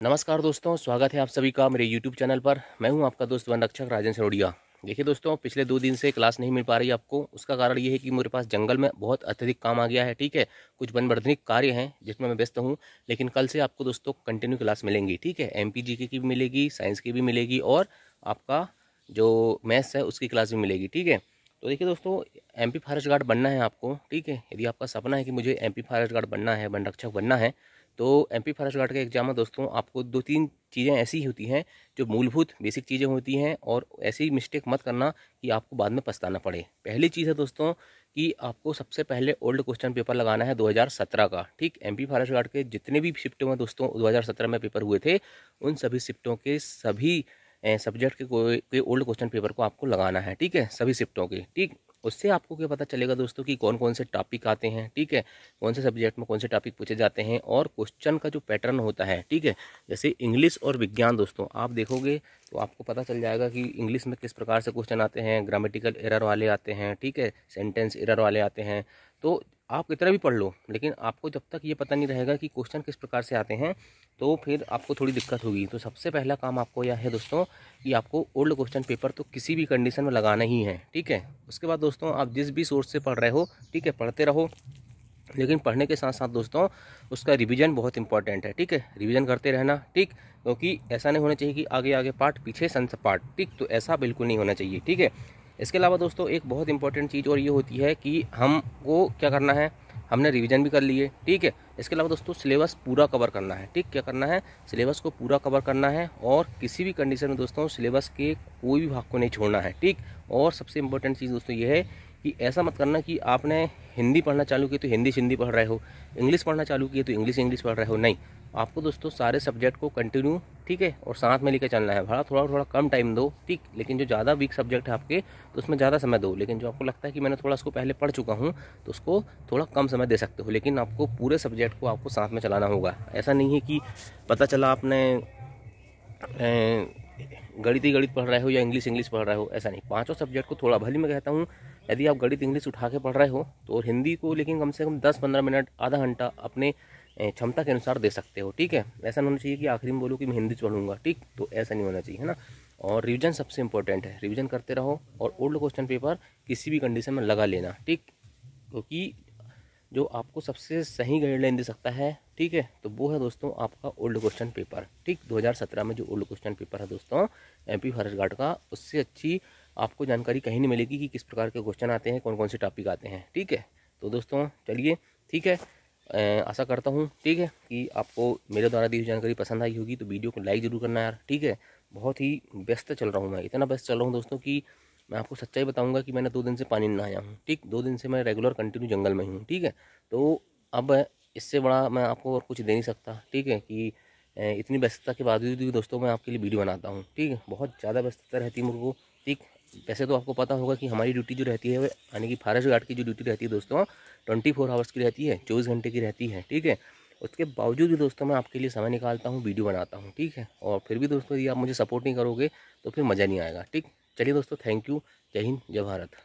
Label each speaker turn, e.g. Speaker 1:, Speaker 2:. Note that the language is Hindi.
Speaker 1: नमस्कार दोस्तों, स्वागत है आप सभी का मेरे YouTube चैनल पर। मैं हूं आपका दोस्त वन रक्षक राजन सरोडिया। देखिए दोस्तों, पिछले 2 दिन से क्लास नहीं मिल पा रही आपको। उसका कारण ये है कि मेरे पास जंगल में बहुत अत्यधिक काम आ गया है, ठीक है। कुछ वनवर्धनिक कार्य हैं जिसमें मैं व्यस्त हूं। लेकिन कल से आपको दोस्तों कंटिन्यू क्लास मिलेंगी, ठीक है। MPGK की भी मिलेगी, साइंस की भी मिलेगी और आपका जो मैथ्स है उसकी क्लास भी मिलेगी, ठीक है। तो देखिए दोस्तों, MP फॉरेस्ट गार्ड बनना है आपको, ठीक है। यदि आपका सपना है कि मुझे MP फॉरेस्ट गार्ड बनना है, वन रक्षक बनना है, तो MP फॉरेस्ट गार्ड का एग्जाम में दोस्तों आपको 2-3 चीज़ें ऐसी होती हैं जो मूलभूत बेसिक चीज़ें होती हैं, और ऐसी मिस्टेक मत करना कि आपको बाद में पछताना पड़े। पहली चीज़ है दोस्तों कि आपको सबसे पहले ओल्ड क्वेश्चन पेपर लगाना है 2017 का, ठीक। MP फॉरेस्ट गार्ड के जितने भी शिफ्टों में दोस्तों 2017 में पेपर हुए थे, उन सभी शिफ्टों के सभी सब्जेक्ट के ओल्ड क्वेश्चन पेपर को आपको लगाना है, ठीक है, सभी शिफ्टों के, ठीक। उससे आपको क्या पता चलेगा दोस्तों कि कौन कौन से टॉपिक आते हैं, ठीक है, कौन से सब्जेक्ट में कौन से टॉपिक पूछे जाते हैं और क्वेश्चन का जो पैटर्न होता है, ठीक है। जैसे इंग्लिश और विज्ञान दोस्तों आप देखोगे तो आपको पता चल जाएगा कि इंग्लिश में किस प्रकार से क्वेश्चन आते हैं। ग्रामेटिकल एरर वाले आते हैं, ठीक है, सेंटेंस एरर वाले आते हैं। तो आप कितना भी पढ़ लो, लेकिन आपको जब तक ये पता नहीं रहेगा कि क्वेश्चन किस प्रकार से आते हैं, तो फिर आपको थोड़ी दिक्कत होगी। तो सबसे पहला काम आपको यह है दोस्तों कि आपको ओल्ड क्वेश्चन पेपर तो किसी भी कंडीशन में लगाना ही है, ठीक है। उसके बाद दोस्तों आप जिस भी सोर्स से पढ़ रहे हो, ठीक है, पढ़ते रहो। लेकिन पढ़ने के साथ साथ दोस्तों उसका रिवीजन बहुत इंपॉर्टेंट है, ठीक है। रिवीजन करते रहना, ठीक। क्योंकि ऐसा नहीं होना चाहिए कि आगे आगे पार्ट पीछे संस पार्ट, ठीक। तो ऐसा बिल्कुल नहीं होना चाहिए, ठीक है। इसके अलावा दोस्तों एक बहुत इंपॉर्टेंट चीज़ और ये होती है कि हमको क्या करना है, हमने रिवीजन भी कर लिए, ठीक है। इसके अलावा दोस्तों सिलेबस पूरा कवर करना है, ठीक। क्या करना है, सिलेबस को पूरा कवर करना है, और किसी भी कंडीशन में दोस्तों सिलेबस के कोई भी भाग को नहीं छोड़ना है, ठीक। और सबसे इंपॉर्टेंट चीज़ दोस्तों ये है कि ऐसा मत करना कि आपने हिंदी पढ़ना चालू की तो हिंदी हिंदी पढ़ रहे हो, इंग्लिश पढ़ना चालू किए तो इंग्लिश इंग्लिश पढ़ रहे हो। नहीं, आपको दोस्तों सारे सब्जेक्ट को कंटिन्यू, ठीक है, और साथ में लेकर चलना है। भला थोड़ा थोड़ा कम टाइम दो, ठीक। लेकिन जो ज़्यादा वीक सब्जेक्ट है आपके तो उसमें ज़्यादा समय दो। लेकिन जो आपको लगता है कि मैंने थोड़ा उसको पहले पढ़ चुका हूँ तो उसको थोड़ा कम समय दे सकते हो। लेकिन आपको पूरे सब्जेक्ट को आपको साथ में चलाना होगा। ऐसा नहीं है कि पता चला आपने गणित ही गणित पढ़ रहे हो या इंग्लिश इंग्लिश पढ़ रहे हो, ऐसा नहीं। पांचों सब्जेक्ट को थोड़ा, भले मैं कहता हूँ यदि आप गणित इंग्लिश उठा के पढ़ रहे हो तो हिंदी को लेकिन कम से कम 10-15 मिनट, आधा घंटा अपने क्षमता के अनुसार दे सकते हो, ठीक है। ऐसा नहीं होना चाहिए कि आखिरी में बोलो कि मैं हिंदी पढ़ूंगा, ठीक। तो ऐसा नहीं होना चाहिए, है ना। और रिवीजन सबसे इंपॉर्टेंट है, रिवीजन करते रहो और ओल्ड क्वेश्चन पेपर किसी भी कंडीशन में लगा लेना, ठीक। क्योंकि जो आपको सबसे सही गाइडलाइन दे सकता है, ठीक है, तो वो है दोस्तों आपका ओल्ड क्वेश्चन पेपर, ठीक। 2017 में जो ओल्ड क्वेश्चन पेपर है दोस्तों MP फॉरेस्ट गार्ड का, उससे अच्छी आपको जानकारी कहीं नहीं मिलेगी कि किस प्रकार के क्वेश्चन आते हैं, कौन कौन से टॉपिक आते हैं, ठीक है। तो दोस्तों चलिए, ठीक है, आशा करता हूँ, ठीक है, कि आपको मेरे द्वारा दी हुई जानकारी पसंद आई होगी। तो वीडियो को लाइक ज़रूर करना यार, ठीक है। बहुत ही व्यस्त चल रहा हूँ मैं, इतना व्यस्त चल रहा हूँ दोस्तों कि मैं आपको सच्चाई बताऊंगा कि मैंने 2 दिन से पानी नहीं नहाया हूँ, ठीक। 2 दिन से मैं रेगुलर कंटिन्यू जंगल में हूँ, ठीक है। तो अब इससे बड़ा मैं आपको और कुछ दे नहीं सकता, ठीक है, कि इतनी व्यस्तता के बावजूद भी दोस्तों मैं आपके लिए वीडियो बनाता हूँ, ठीक है। बहुत ज़्यादा व्यस्तता रहती है मेरे को, ठीक। वैसे तो आपको पता होगा कि हमारी ड्यूटी जो रहती है, यानी कि फॉरेस्ट गार्ड की जो ड्यूटी रहती है दोस्तों 24 आवर्स की रहती है, 24 घंटे की रहती है, ठीक है। उसके बावजूद भी दोस्तों मैं आपके लिए समय निकालता हूँ, वीडियो बनाता हूँ, ठीक है। और फिर भी दोस्तों यदि आप मुझे सपोर्ट नहीं करोगे तो फिर मज़ा नहीं आएगा, ठीक। चलिए दोस्तों, थैंक यू। जय हिंद, जय भारत।